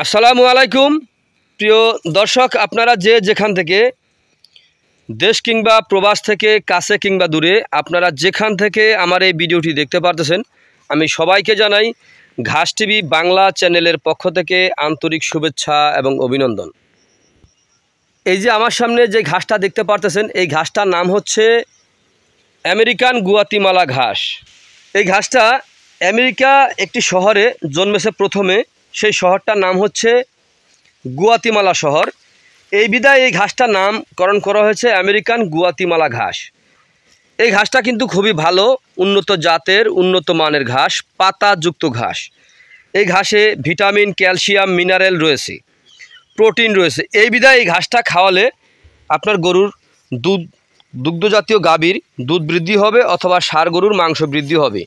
আসসালামু আলাইকুম প্রিয় দর্শক, আপনারা যে যেখান থেকে দেশ কিংবা প্রবাস থেকে কাছে কিংবা দূরে আপনারা যেখান থেকে আমার এই ভিডিওটি দেখতে পারতেছেন, আমি সবাইকে জানাই ঘাস টিভি বাংলা চ্যানেলের পক্ষ থেকে আন্তরিক শুভেচ্ছা এবং অভিনন্দন। এই যে আমার সামনে যে ঘাসটা দেখতে পারতেছেন, এই ঘাসটার নাম হচ্ছে আমেরিকান গুয়াতিমালা ঘাস। এই ঘাসটা আমেরিকা একটি শহরে জন্মেছে প্রথমে, সেই শহরটার নাম হচ্ছে গুয়াতিমালা শহর। এই বিধায় এই ঘাসটার নামকরণ করা হয়েছে আমেরিকান গুয়াতিমালা ঘাস। এই ঘাসটা কিন্তু খুবই ভালো, উন্নত জাতের উন্নত মানের ঘাস, পাতাযুক্ত ঘাস। এই ঘাসে ভিটামিন, ক্যালসিয়াম, মিনারেল রয়েছে, প্রোটিন রয়েছে। এই বিধায় এই ঘাসটা খাওয়ালে আপনার গরুর দুগ্ধজাতীয় গাভীর দুধ বৃদ্ধি হবে অথবা ষাঁড় গরুর মাংস বৃদ্ধি হবে।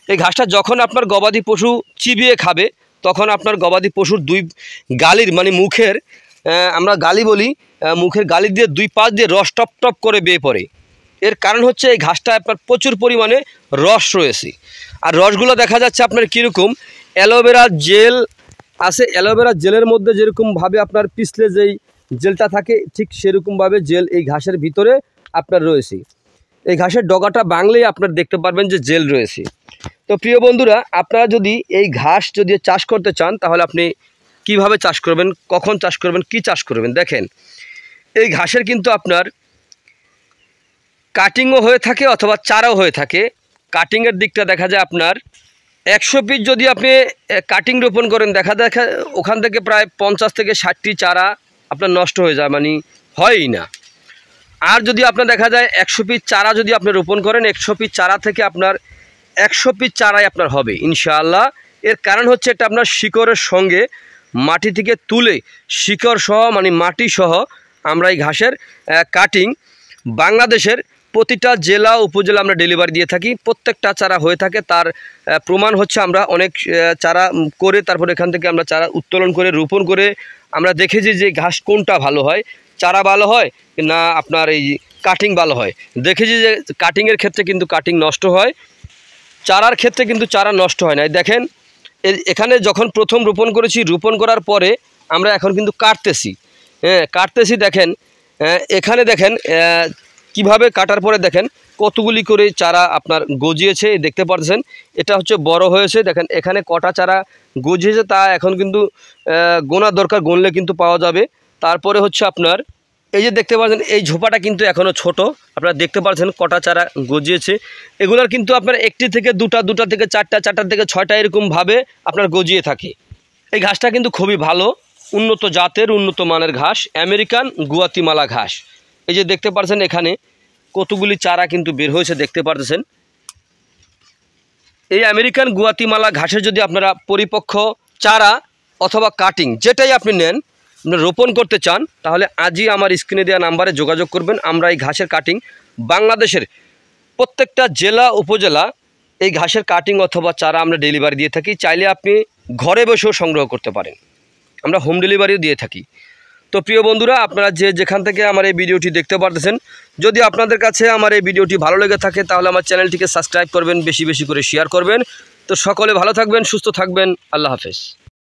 এই ঘাসটা যখন আপনার গবাদি পশু চিবিয়ে খাবে, তখন আপনার গবাদি পশুর দুই গালির মুখের, আমরা গালি বলি, মুখের গালি দিয়ে দুই পাশ দিয়ে রস টপ টপ করে বেয়ে পড়ে। এর কারণ হচ্ছে এই ঘাসটা আপনার প্রচুর পরিমাণে রস রয়েছে। আর রসগুলো দেখা যাচ্ছে আপনার কীরকম, অ্যালোভেরা জেল আছে। অ্যালোভেরা জেলের মধ্যে যেরকমভাবে আপনার পিছলে যেই জেলটা থাকে, ঠিক সেরকমভাবে জেল এই ঘাসের ভিতরে আপনার রয়েছে। এই ঘাসের ডগাটা বাংলেই আপনার দেখতে পারবেন যে জেল রয়েছে। তো প্রিয় বন্ধুরা, আপনারা যদি এই ঘাস যদি চাষ করতে চান, তাহলে আপনি কিভাবে চাষ করবেন, কখন চাষ করবেন, কি চাষ করবেন, দেখেন এই ঘাসের কিন্তু আপনার কাটিংও হয়ে থাকে অথবা চারাও হয়ে থাকে। কাটিংয়ের দিকটা দেখা যায় আপনার 100 পিস যদি আপনি কাটিং রোপণ করেন, দেখা ওখান থেকে প্রায় 50 থেকে 60টি চারা আপনার নষ্ট হয়ে যায়, হয়ই না। আর যদি আপনার দেখা যায় 100 পিস চারা যদি আপনি রোপণ করেন, 100 পিস চারা থেকে আপনার 100 পিস চারাই আপনার হবে ইনশাআল্লাহ। এর কারণ হচ্ছে এটা আপনার শিকড়ের সঙ্গে মাটি থেকে তুলে শিকড় সহ মাটি সহ আমরা এই ঘাসের কাটিং বাংলাদেশের প্রতিটা জেলা উপজেলা আমরা ডেলিভারি দিয়ে থাকি। প্রত্যেকটা চারা হয়ে থাকে, তার প্রমাণ হচ্ছে আমরা অনেক চারা করে তারপর এখান থেকে আমরা চারা উত্তোলন করে রোপণ করে আমরা দেখেছি যে ঘাস কোনটা ভালো হয়, চারা ভালো হয় না আপনার এই কাটিং ভালো হয়। দেখেছি যে কাটিংয়ের ক্ষেত্রে কিন্তু কাটিং নষ্ট হয়, চারার ক্ষেত্রে কিন্তু চারা নষ্ট হয় না। দেখেন এখানে যখন প্রথম রোপণ করেছি, রোপণ করার পরে আমরা এখন কিন্তু কাটতেছি। দেখেন এখানে দেখেন কিভাবে কাটার পরে দেখেন কতগুলি করে চারা আপনার গজিয়েছে, দেখতে পাচ্ছেন। এটা হচ্ছে বড় হয়েছে। দেখেন এখানে কটা চারা গজিয়েছে তা এখন কিন্তু গোনার দরকার, গুনলে কিন্তু পাওয়া যাবে। তারপরে হচ্ছে আপনার এই যে দেখতে পাচ্ছেন, এই ঝোপাটা কিন্তু এখনও ছোট, আপনারা দেখতে পাচ্ছেন কটা চারা গজিয়েছে। এগুলোর কিন্তু আপনার একটি থেকে দুটা থেকে চারটা থেকে ছয়টা এরকমভাবে আপনার গজিয়ে থাকে। এই ঘাসটা কিন্তু খুবই ভালো, উন্নত জাতের উন্নত মানের ঘাস, আমেরিকান গুয়াতিমালা ঘাস। এই যে দেখতে পাচ্ছেন এখানে কতগুলি চারা কিন্তু বের হয়েছে, দেখতে পাচ্ছেন। এই আমেরিকান গুয়াতিমালা ঘাসের যদি আপনারা পরিপক্ক চারা অথবা কাটিং যেটাই আপনি নেন, রোপণ করতে চান, তাহলে আজই আমার স্ক্রিনে দেওয়া নাম্বারে যোগাযোগ করবেন। আমরা এই ঘাসের কাটিং বাংলাদেশের প্রত্যেকটা জেলা উপজেলা এই ঘাসের কাটিং অথবা চারা আমরা ডেলিভারি দিয়ে থাকি। চাইলে আপনি ঘরে বসেও সংগ্রহ করতে পারেন, আমরা হোম ডেলিভারিও দিয়ে থাকি। তো প্রিয় বন্ধুরা, আপনারা যে যেখান থেকে আমার এই ভিডিওটি দেখতে পারতেছেন, যদি আপনাদের কাছে আমার এই ভিডিওটি ভালো লেগে থাকে, তাহলে আমার চ্যানেলটিকে সাবস্ক্রাইব করবেন, বেশি বেশি করে শেয়ার করবেন। তো সকলে ভালো থাকবেন, সুস্থ থাকবেন, আল্লাহ হাফেজ।